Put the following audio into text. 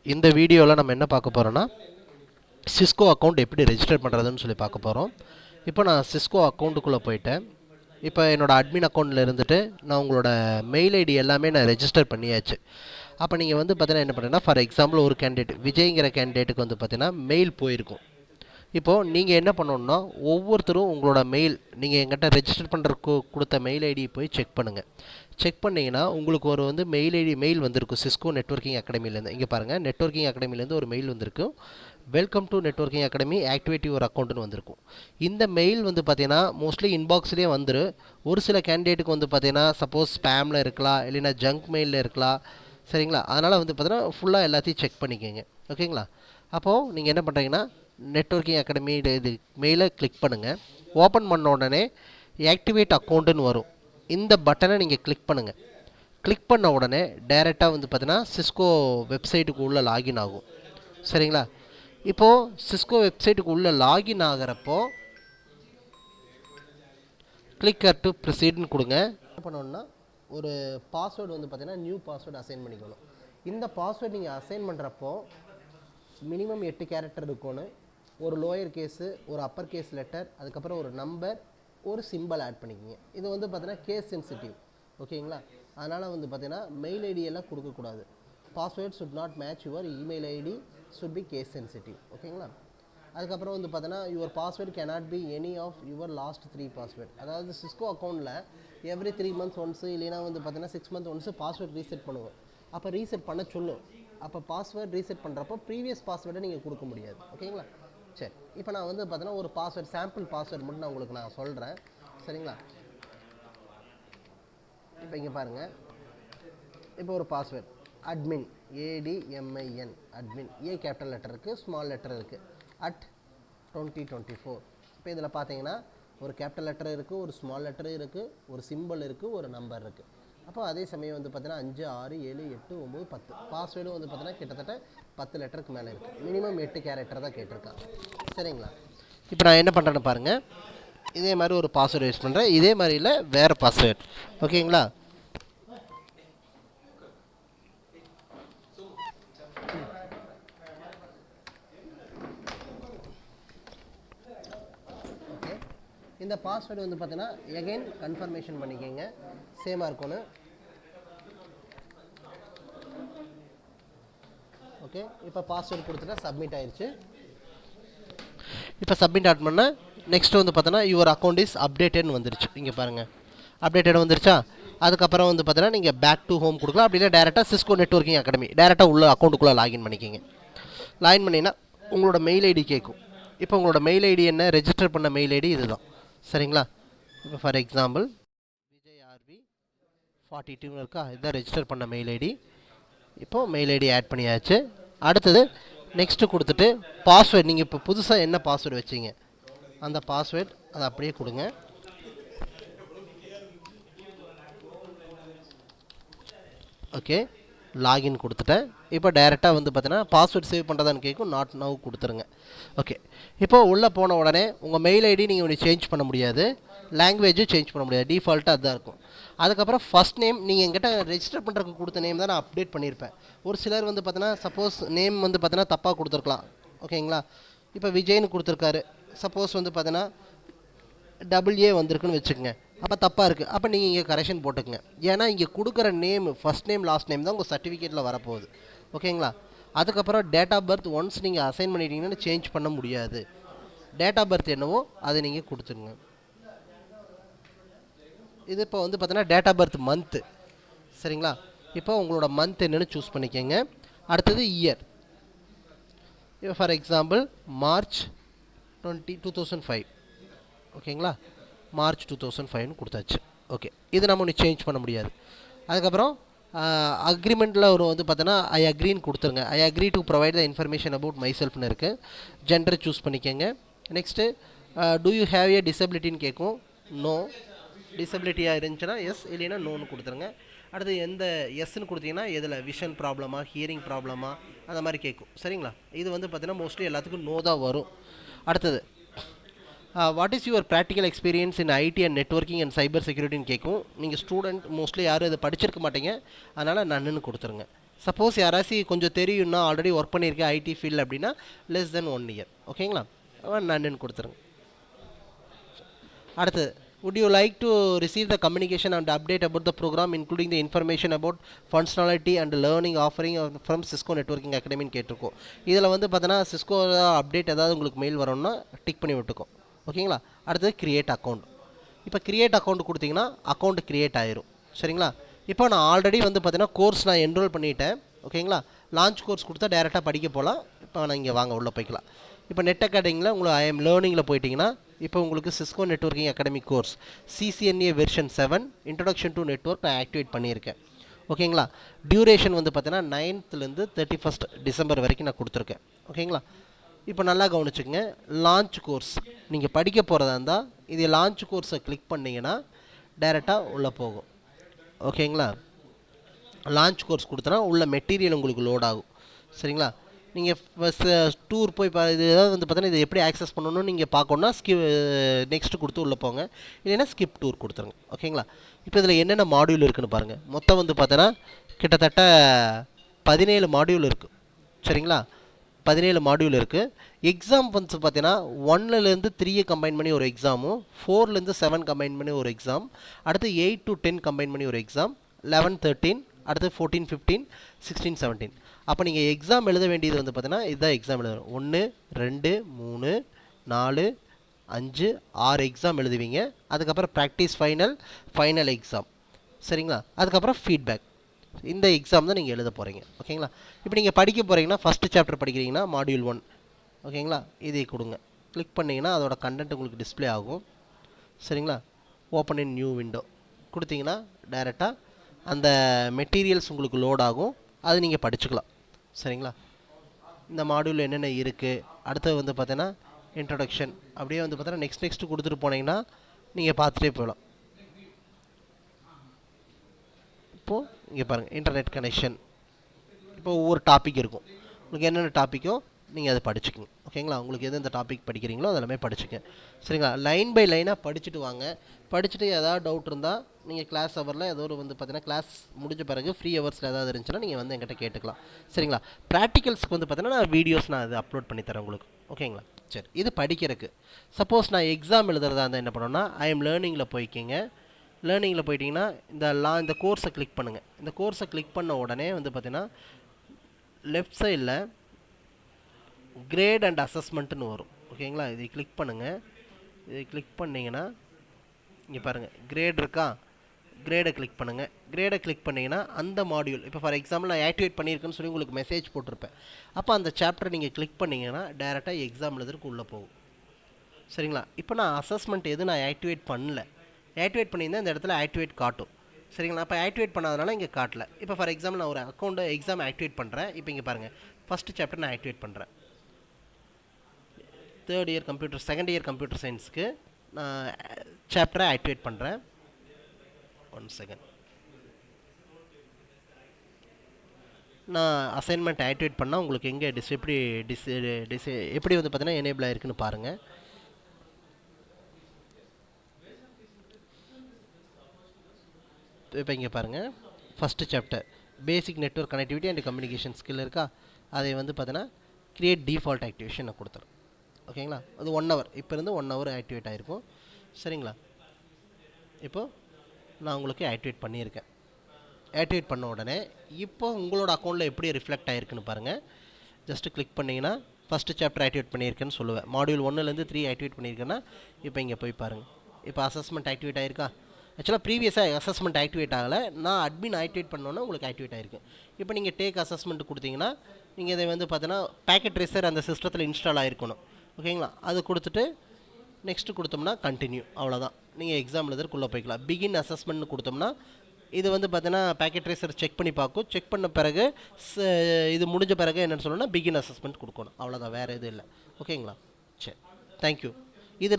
இந்த வீடியோவில் நம்ம என்ன பார்க்க போகிறோன்னா சிஸ்கோ அக்கௌண்ட் எப்படி ரெஜிஸ்டர் பண்ணுறதுன்னு சொல்லி பார்க்க போகிறோம். இப்போ நான் சிஸ்கோ அக்கௌண்ட்டுக்குள்ளே போயிட்டேன். இப்போ என்னோடய அட்மின் அக்கௌண்ட்டில் இருந்துட்டு நான் உங்களோட மெயில் ஐடி எல்லாமே நான் ரெஜிஸ்டர் பண்ணியாச்சு. அப்போ நீங்கள் வந்து பார்த்தீங்கன்னா என்ன பண்ணுறேன்னா, ஃபார் எக்ஸாம்பிள் ஒரு கேண்டிடேட் விஜய்ங்கிற கேண்டிடேட்டுக்கு வந்து பார்த்தீங்கன்னா மெயில் போயிருக்கும். இப்போது நீங்கள் என்ன பண்ணணுன்னா, ஒவ்வொருத்தரும் உங்களோட மெயில் நீங்கள் எங்கிட்ட ரெஜிஸ்டர் பண்ணுறதுக்கு கொடுத்த மெயில் ஐடி போய் செக் பண்ணுங்கள். செக் பண்ணிங்கன்னா உங்களுக்கு ஒரு வந்து மெயில் வந்திருக்கும் சிஸ்கோ நெட்வொர்க்கிங் அகாடமிலேருந்து. இங்கே பாருங்கள், நெட்வொர்க்கிங் அகாடமிலேருந்து ஒரு மெயில் வந்திருக்கும். Welcome to networking academy, activate your அக்கௌண்ட்டுன்னு வந்திருக்கும். இந்த மெயில் வந்து பார்த்தீங்கன்னா மோஸ்ட்லி இன்பாக்ஸ்லேயே வந்துடும். ஒரு சில கேண்டிடேட்டுக்கு வந்து பார்த்தீங்கன்னா சப்போஸ் ஸ்பேமில் இருக்கலாம், இல்லைன்னா ஜங்க் மெயிலில் இருக்கலாம். சரிங்களா? அதனால் வந்து பார்த்தீங்கன்னா ஃபுல்லாக எல்லாத்தையும் செக் பண்ணிக்கோங்க. ஓகேங்களா? அப்போது நீங்கள் என்ன பண்ணுறீங்கன்னா, நெட்வொர்க்கிங் அகாடமி இது மெயிலை கிளிக் பண்ணுங்கள். ஓப்பன் பண்ண உடனே ஆக்டிவேட் அக்கௌண்ட்டுன்னு வரும். இந்த பட்டனை நீங்கள் கிளிக் பண்ணுங்கள். கிளிக் பண்ண உடனே டைரெக்டாக வந்து பார்த்தீங்கன்னா சிஸ்கோ வெப்சைட்டுக்கு உள்ளே லாகின் ஆகும். சரிங்களா? இப்போது சிஸ்கோ வெப்சைட்டுக்கு உள்ளே லாகின் ஆகிறப்போ கிளிக்கர் டு ப்ரொசீட்னு கொடுங்க. என்ன பண்ணணுன்னா, ஒரு பாஸ்வேர்டு வந்து பார்த்தீங்கன்னா நியூ பாஸ்வேர்டு அசைன் பண்ணிக்கணும். இந்த பாஸ்வேர்டு நீங்கள் அசைன் பண்ணுறப்போ மினிமம் 8 கேரக்டர் இருக்கணும். ஒரு லோயர் கேஸு, ஒரு அப்பர் கேஸ் லெட்டர், அதுக்கப்புறம் ஒரு நம்பர், ஒரு சிம்பிள் ஆட் பண்ணிக்கிங்க. இது வந்து பார்த்தீங்கன்னா கேஸ் சென்சிட்டிவ். ஓகேங்களா? அதனால் வந்து பார்த்தீங்கன்னா மெயில் ஐடி எல்லாம் கொடுக்கக்கூடாது. Password should not match your email ID, should be case sensitive. ஓகேங்களா? அதுக்கப்புறம் வந்து பார்த்தீங்கன்னா your password cannot be any of your last 3 password. அதாவது சிஸ்கோ அக்கௌண்ட்டில் எவ்ரி 3 months ஒன்ஸு, இல்லைனா வந்து பார்த்தீங்கன்னா 6 months ஒன்ஸு பாஸ்வேர்டு ரீசெட் பண்ணுவோம். அப்போ ரீசெட் பண்ண சொல்லும். அப்போ பாஸ்வேர்டு ரீசெட் பண்ணுறப்போ ப்ரீவியஸ் பாஸ்வேர்டை நீங்கள் கொடுக்க முடியாது. ஓகேங்களா? சரி, இப்போ நான் வந்து பார்த்தீங்கன்னா ஒரு பாஸ்வேர்டு, சாம்பிள் பாஸ்வேர்டு மட்டும் நான் உங்களுக்கு நான் சொல்கிறேன். சரிங்களா? இப்போ இங்கே பாருங்கள், இப்போ ஒரு பாஸ்வேர்டு அட்மின், ADMIN அட்மின், ஏ கேபிட்டல் லெட்டர் இருக்குது, ஸ்மால் லெட்டர் இருக்குது, @2024. இப்போ இதில் பார்த்தீங்கன்னா ஒரு கேபிட்டல் லெட்டர் இருக்குது, ஒரு ஸ்மால் லெட்டர் இருக்குது, ஒரு சிம்பிள் இருக்குது, ஒரு நம்பர் இருக்குது. அப்போ அதே சமயம் வந்து பார்த்தீங்கன்னா 5, 6, 7, 8, 9, 10 பாஸ்வேர்டும் வந்து பார்த்தீங்கன்னா கிட்டத்தட்ட 10 லெட்டருக்கு மேலே இருக்குது. மினிமம் 8 கேரக்டர் தான் கேட்டிருக்காங்க. சரிங்களா? இப்போ நான் என்ன பண்ணுறேன்னு பாருங்கள், இதே மாதிரி ஒரு பாஸ்வேர்டு யூஸ் பண்ணுறேன். இதே மாதிரி இல்லை, வேறு பாஸ்வேர்டு. ஓகேங்களா? இந்த பாஸ்வேர்டு வந்து பார்த்தீங்கன்னா எகைன் கன்ஃபர்மேஷன் பண்ணிக்கோங்க, சேமாக இருக்கணும். ஓகே, இப்போ பாஸ்வேர்டு கொடுத்துட்டா சப்மிட் ஆயிடுச்சு. இப்போ சப்மிட் ஆட் பண்ணால் நெக்ஸ்ட் வந்து பார்த்தோன்னா யுவர் அக்கௌண்ட் இஸ் அப்டேட்டட்னு வந்துருச்சு. இங்கே பாருங்கள், அப்டேட்டட் வந்துருச்சா? அதுக்கப்புறம் வந்து பார்த்தீங்கன்னா நீங்கள் பேக் டு ஹோம் கொடுக்கலாம். அப்படின்னா டேரெக்டாக சிஸ்கோ நெட்வொர்க்கிங் அகாடமி டேரெக்டாக உள்ள அக்கௌண்ட்டுக்குள்ளே லாகின் பண்ணிக்கிங்க. லாகின் பண்ணிங்கன்னா உங்களோட மெயில் ஐடி கேட்கும். இப்போ உங்களோட மெயில் ஐடி என்ன, ரெஜிஸ்டர் பண்ண மெயில் ஐடி இதுதான். சரிங்களா? இப்போ ஃபார் எக்ஸாம்பிள் விஜய் RV 42 இருக்கா, இதுதான் ரெஜிஸ்டர் பண்ண மெயில் ஐடி. இப்போது மெயில் ஐடி ஆட் பண்ணியாச்சு. அடுத்தது நெக்ஸ்ட்டு கொடுத்துட்டு பாஸ்வேர்டு, நீங்கள் இப்போ புதுசாக என்ன பாஸ்வேர்டு வச்சிங்க அந்த பாஸ்வேர்டு அதை அப்படியே கொடுங்க. ஓகே, லாகின் கொடுத்துட்டேன். இப்போ டைரெக்டாக வந்து பார்த்தீங்கன்னா பாஸ்வேர்டு சேவ் பண்ணுறதான்னு கேட்கும், நாட் நவ் கொடுத்துருங்க. ஓகே, இப்போ உள்ளே போன உடனே உங்கள் மெயில் ஐடி நீங்கள் ஒன்று சேஞ்ச் பண்ண முடியாது, லாங்குவேஜும் சேஞ்ச் பண்ண முடியாது, டிஃபால்ட்டாக அதுதான் இருக்கும். அதுக்கப்புறம் ஃபஸ்ட் நேம் நீங்கள் என்கிட்ட ரெஜிஸ்டர் பண்ணுறதுக்கு கொடுத்த நேம் தான் நான் அப்டேட் பண்ணியிருப்பேன். ஒரு சிலர் வந்து பார்த்தீங்கன்னா சப்போஸ் நேம் வந்து பார்த்தீங்கன்னா தப்பாக கொடுத்துருக்கலாம். ஓகேங்களா? இப்போ விஜய்னு கொடுத்துருக்காரு, சப்போஸ் வந்து பார்த்தீங்கன்னா AA வந்திருக்குன்னு வச்சுக்கோங்க, அப்போ தப்பாக இருக்குது. அப்போ நீங்கள் இங்கே கரெக்ஷன் போட்டுக்குங்க. ஏன்னா இங்கே கொடுக்குற name first name last name தான் உங்கள் சர்டிஃபிகேட்டில் வரப்போகுது. ஓகேங்களா? அதுக்கப்புறம் டேட் ஆஃப் பர்த் ஒன்ஸ் நீங்கள் அசைன் பண்ணிட்டீங்கன்னா சேஞ்ச் பண்ண முடியாது. டேட் ஆஃப் பர்த் என்னவோ அதை நீங்கள் கொடுத்துருங்க. இது இப்போ வந்து பார்த்தீங்கன்னா டேட் ஆஃப் பர்த் மந்த்து. சரிங்களா? இப்போ உங்களோட மந்த் என்னென்னு சூஸ் பண்ணிக்கோங்க. அடுத்தது இயர். இப்போ ஃபார் எக்ஸாம்பிள் மார்ச் 2005. ஓகேங்களா? மார்ச் 2005ன்னு கொடுத்தாச்சு. ஓகே, இது நம்ம ஒன்று சேஞ்ச் பண்ண முடியாது. அதுக்கப்புறம் அக்ரிமெண்ட்டில் ஒரு வந்து பார்த்தோன்னா ஐ அக்ரின்னு கொடுத்துருங்க. I agree to provide the information about my செல்ஃப்னு இருக்குது. ஜெண்டர் சூஸ் பண்ணிக்கோங்க. Next do you have a டிசபிலிட்டின்னு கேட்கும். நோ. டிசபிலிட்டியாக இருந்துச்சுன்னா எஸ், இல்லைன்னா நோன்னு கொடுத்துருங்க. அடுத்து எந்த எஸ்ன்னு கொடுத்தீங்கன்னா எதில் விஷன் ப்ராப்ளமா, ஹியரிங் ப்ராப்ளமா, அந்த மாதிரி கேட்கும். சரிங்களா? இது வந்து பார்த்தீங்கன்னா மோஸ்ட்லி எல்லாத்துக்கும் நோ தான் வரும். அடுத்தது what is your practical experience in IT and networking and cyber செக்யூரிட்டின்னு கேட்கும். நீங்கள் ஸ்டூடெண்ட் மோஸ்ட்லி யாரும் இதை படிச்சிருக்க மாட்டீங்க, அதனால் நன்னுன்னு கொடுத்துருங்க. சப்போஸ் யாராசி கொஞ்சம் தெரியும்னா ஆல்ரெடி ஒர்க் பண்ணியிருக்கேன் ஐடி ஃபீல்டு அப்படின்னா லெஸ் தென் 1 இயர். ஓகேங்களா, நன்னு கொடுத்துருங்க. அடுத்து, would you like to receive the communication and update about the program including the information about functionality and learning offering from Cisco Networking Academy கேட்டிருக்கோம். இதில் வந்து பார்த்தோன்னா Cisco update ஏதாவது உங்களுக்கு மெயில் வரணும்னா டிக் பண்ணி விட்டுக்கோம். ஓகேங்களா. அடுத்தது கிரியேட் அக்கௌண்ட். இப்போ கிரியேட் அக்கௌண்ட் கொடுத்தீங்கன்னா அக்கௌண்ட் கிரியேட் ஆயிரும். சரிங்களா. இப்போ நான் ஆல்ரெடி வந்து பார்த்தீங்கன்னா கோர்ஸ் நான் என்ரோல் பண்ணிட்டேன். ஓகேங்களா. லான்ச் கோர்ஸ் கொடுத்தா டேரெக்டாக படிக்க போகலாம். இப்போ நான் இங்கே வாங்க உள்ளே போய்க்கலாம். இப்போ நெட் அகாடமியில் உங்களுக்கு ஐஎம் லேர்னிங்கில் போயிட்டிங்கன்னா இப்போ உங்களுக்கு Cisco networking academy course CCNA version 7 introduction to network நான் ஆக்டிவேட் பண்ணியிருக்கேன். ஓகேங்களா. டியூரேஷன் வந்து பார்த்தீங்கன்னா 9th December 31 வரைக்கும் நான் கொடுத்துருக்கேன். ஓகேங்களா. இப்போ நல்லா கவனிச்சுக்கங்க. லான்ச் கோர்ஸ் நீங்கள் படிக்க போகிறதா இருந்தால் இது லான்ச் கோர்ஸை கிளிக் பண்ணிங்கன்னா டைரெக்டாக உள்ளே போகும். ஓகேங்களா. லான்ச் கோர்ஸ் கொடுத்தனா உள்ள மெட்டீரியல் உங்களுக்கு லோட் ஆகும். சரிங்களா. நீங்கள் டூர் போய் இது ஏதாவது வந்து பார்த்தீங்கன்னா இதை எப்படி ஆக்சஸ் பண்ணணும்னு நீங்கள் பார்க்கணுன்னா நெக்ஸ்ட்டு கொடுத்து உள்ளே போங்க. இல்லைன்னா ஸ்கிப் டூர் கொடுத்துருங்க. ஓகேங்களா. இப்போ இதில் என்னென்ன மாடியூல் இருக்குதுன்னு பாருங்கள். மொத்தம் வந்து பார்த்தோன்னா கிட்டத்தட்ட 17 மாடியூல் இருக்குது. சரிங்களா. 17 மாடியூல் இருக்குது. எக்ஸாம் வந்து பார்த்தீங்கன்னா 1லேருந்து 3 கம்பைன் பண்ணி ஒரு எக்ஸாமும் 4லேருந்து 7 கம்பைன் பண்ணி ஒரு எக்ஸாம், அடுத்து 8 to 10 கம்பைன் பண்ணி ஒரு எக்ஸாம், 11 13, அடுத்து 14 15 16 17. அப்போ நீங்கள் எக்ஸாம் எழுத வேண்டியது வந்து பார்த்தீங்கன்னா இதுதான் எக்ஸாம் எழுதணும். 1 2 3 4 5 6 எக்ஸாம் எழுதுவீங்க. அதுக்கப்புறம் ப்ராக்டிஸ் ஃபைனல் எக்ஸாம். சரிங்களா. அதுக்கப்புறம் ஃபீட்பேக். இந்த எக்ஸாம் தான் நீங்கள் எழுத போகிறீங்க. ஓகேங்களா. இப்போ நீங்கள் படிக்க போகிறீங்கன்னா ஃபஸ்ட்டு சாப்டர் படிக்கிறீங்கன்னா மாடியூல் 1. ஓகேங்களா. இதை கொடுங்க. கிளிக் பண்ணிங்கன்னா அதோட கண்டென்ட் உங்களுக்கு டிஸ்பிளே ஆகும். சரிங்களா. ஓப்பன் இன் நியூ விண்டோ கொடுத்தீங்கன்னா டைரெக்டாக அந்த மெட்டீரியல்ஸ் உங்களுக்கு லோட் ஆகும். அது நீங்கள் படிச்சுக்கலாம். சரிங்களா. இந்த மாடியூல் என்னென்ன இருக்குது, அடுத்தது வந்து பார்த்தீங்கன்னா இன்ட்ரடக்ஷன், அப்படியே வந்து பார்த்தீங்கன்னா நெக்ஸ்ட் கொடுத்துட்டு போனீங்கன்னா நீங்கள் பார்த்துட்டே போகலாம். இப்போது இங்கே பாருங்கள் இன்டர்நெட் கனெக்ஷன். இப்போ ஒவ்வொரு டாபிக் இருக்கும். உங்களுக்கு என்னென்ன டாப்பிக்கோ நீங்கள் அதை படிச்சுக்கோங்க. ஓகேங்களா. உங்களுக்கு எந்தெந்த டாபிக் படிக்கிறீங்களோ அதெல்லாமே படிச்சுக்கங்க. சரிங்களா. லைன் பை லைனாக படிச்சுட்டு வாங்க. படிச்சுட்டு ஏதாவது டவுட் இருந்தால் நீங்கள் கிளாஸ் ஹவரில் ஏதோ ஒரு வந்து பார்த்தீங்கன்னா கிளாஸ் முடிஞ்ச பிறகு ஃப்ரீ ஹவர்ஸில் ஏதாவது இருந்துச்சுன்னா நீங்கள் வந்து என்கிட்ட கேட்டுக்கலாம். சரிங்களா. ப்ராக்டிகல்ஸ்க்கு வந்து பார்த்தீங்கன்னா நான் வீடியோஸ் நான் அது அப்லோட் பண்ணி தரேன் உங்களுக்கு. ஓகேங்களா. சரி, இது படிக்கிறதுக்கு. சப்போஸ் நான் எக்ஸாம் எழுதுறதா இருந்தால் என்ன பண்ணணும்னா ஐஎம் லேர்னிங்கில் போய்க்கிங்க. லேர்னிங்கில் போயிட்டிங்கன்னா இந்த கோர்ஸை கிளிக் பண்ணுங்கள். இந்த கோர்ஸை கிளிக் பண்ண உடனே வந்து பார்த்தீங்கன்னா லெஃப்ட் சைடில் கிரேட் அண்ட் அசஸ்மெண்ட்டுன்னு வரும். ஓகேங்களா. இதை கிளிக் பண்ணுங்கள். இதை கிளிக் பண்ணிங்கன்னா இங்கே பாருங்கள் கிரேட் இருக்கா, கிரேடை கிளிக் பண்ணுங்கள். கிரேடை கிளிக் பண்ணிங்கன்னா அந்த மாடியூல் இப்போ ஃபார் எக்ஸாம்பிள் நான் ஆக்டிவேட் பண்ணியிருக்கேன்னு சொல்லி உங்களுக்கு மெசேஜ் போட்டிருப்பேன். அப்போ அந்த சாப்டர் நீங்கள் கிளிக் பண்ணிங்கன்னா டேரெக்டாக எக்ஸாம் எழுதுறதுக்கு உள்ளே போகும். சரிங்களா. இப்போ நான் அசஸ்மெண்ட் எது நான் ஆக்டிவேட் பண்ணல. ஆக்டிவேட் பண்ணியிருந்தேன் இந்த இடத்துல ஆக்டிவேட் காட்டும். சரிங்களா. இப்போ ஆக்டிவேட் பண்ணாதனால இங்கே காட்டல. இப்போ ஃபார் எக்ஸாம்பிள் நான் ஒரு அக்கௌண்ட்டை எக்ஸாம் ஆக்டிவேட் பண்ணுறேன். இப்போ இங்கே பாருங்கள் ஃபஸ்ட்டு சாப்டர் நான் ஆக்டிவேட் பண்ணுறேன். 3rd year computer 2nd year computer சயின்ஸுக்கு நான் சாப்டரை ஆக்டிவேட் பண்ணுறேன். 1 செகண்ட். நான் அசைன்மெண்ட் ஆக்டிவேட் பண்ணால் உங்களுக்கு எங்கே எப்படி வந்து பார்த்தீங்கன்னா எனேபிள் ஆகிருக்குன்னு பாருங்கள். இப்போ இங்கே பாருங்கள் first chapter basic network connectivity and communication skill இருக்கா, அதை வந்து பார்த்தீங்கன்னா கிரியேட் டிஃபால்ட் ஆக்டிவேஷன் நான் கொடுத்துறேன். ஓகேங்களா. அது 1 hour இப்போ இருந்து 1 hour ஆக்டிவேட் ஆகிருக்கும். சரிங்களா. இப்போது நான் உங்களுக்கு ஆக்டிவேட் பண்ணியிருக்கேன். ஆக்டிவேட் பண்ண உடனே இப்போ உங்களோட அக்கௌண்ட்டில் எப்படி ரிஃப்ளெக்ட் ஆகிருக்குன்னு பாருங்கள். ஜஸ்ட்டு கிளிக் பண்ணிங்கன்னா ஃபஸ்ட்டு சாப்டர் ஆக்டிவேட் பண்ணியிருக்கேன்னு சொல்லுவேன். மாடியூல் 1லேருந்து 3 ஆக்டிவேட் பண்ணியிருக்கேன்னா இப்போ இங்கே போய் பாருங்கள். இப்போ அசஸ்மெண்ட் ஆக்டிவேட் ஆகிருக்கா. ஆக்சுவலாக ப்ரீவியஸாக அசஸ்மெண்ட் ஆக்டிவேட் ஆகலை. நான் அட்மின் ஆக்டிவேட் பண்ணோன்னா உங்களுக்கு ஆக்டிவேட் ஆகிருக்கு. இப்போ நீங்கள் டேக் அசஸ்மெண்ட் கொடுத்தீங்கன்னா நீங்கள் இதை வந்து பார்த்தீங்கன்னா பேக்கெட் ட்ரேசர் அந்த சிஸ்டத்தில் இன்ஸ்டால் ஆகிருக்கணும். ஓகேங்களா. அது கொடுத்துட்டு நெக்ஸ்ட்டு கொடுத்தோம்னா கண்டினியூ, அவ்வளோதான். நீங்கள் எக்ஸாம் எழுதுறதுக்குள்ளே போய்க்கலாம். பிகின் அசஸ்மெண்ட்னு கொடுத்தோம்னா இது வந்து பார்த்தீங்கன்னா பேக்கெட் ட்ரேசர் செக் பண்ணி பார்க்கும். செக் பண்ண பிறகு இது முடிஞ்ச பிறகு என்னென்னு சொல்லணும்னா பிகின் அசஸ்மெண்ட் கொடுக்கணும். அவ்வளோதான், வேறு எதுவும் இல்லை. ஓகேங்களா. சரி, தேங்க்யூ.